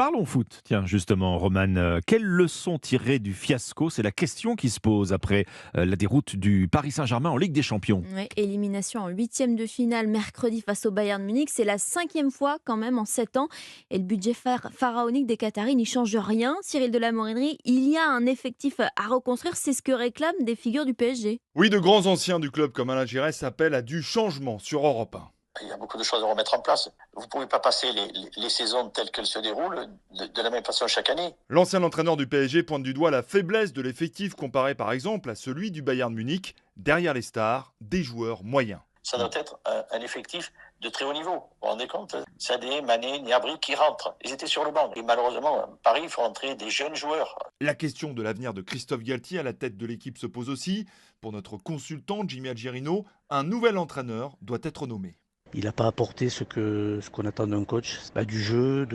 Parlons foot, tiens, justement, Roman. Quelle leçon tirer du fiasco? C'est la question qui se pose après la déroute du Paris Saint-Germain en Ligue des Champions. Ouais, élimination en huitième de finale mercredi face au Bayern Munich. C'est la cinquième fois quand même en 7 ans. Et le budget pharaonique des Qataris n'y change rien. Cyril de la Morinerie, il y a un effectif à reconstruire. C'est ce que réclament des figures du PSG. Oui, de grands anciens du club comme Alain Giresse appellent à du changement sur Europe 1. Il y a beaucoup de choses à remettre en place. Vous ne pouvez pas passer les saisons telles qu'elles se déroulent de la même façon chaque année. L'ancien entraîneur du PSG pointe du doigt la faiblesse de l'effectif comparé par exemple à celui du Bayern Munich. Derrière les stars, des joueurs moyens. Ça doit être un effectif de très haut niveau. Vous vous rendez compte? Sané, Mané, Gnabry qui rentrent. Ils étaient sur le banc. Et malheureusement, Paris, il faut entrer des jeunes joueurs. La question de l'avenir de Christophe Galtier à la tête de l'équipe se pose aussi. Pour notre consultant Jimmy Algerino, un nouvel entraîneur doit être nommé. Il n'a pas apporté ce qu'on attend d'un coach, du jeu,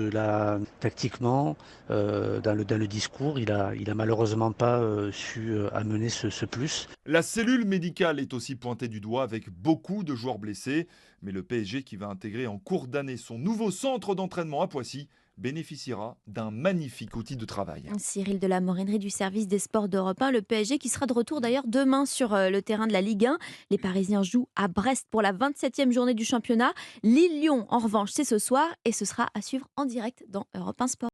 tactiquement, dans le discours. Il a malheureusement pas su amener ce plus. La cellule médicale est aussi pointée du doigt avec beaucoup de joueurs blessés. Mais le PSG qui va intégrer en cours d'année son nouveau centre d'entraînement à Poissy bénéficiera d'un magnifique outil de travail. Cyril de la Morinerie du service des sports d'Europe 1. Le PSG qui sera de retour d'ailleurs demain sur le terrain de la Ligue 1. Les Parisiens jouent à Brest pour la 27e journée du championnat. Lille-Lyon, en revanche, c'est ce soir et ce sera à suivre en direct dans Europe 1 Sport.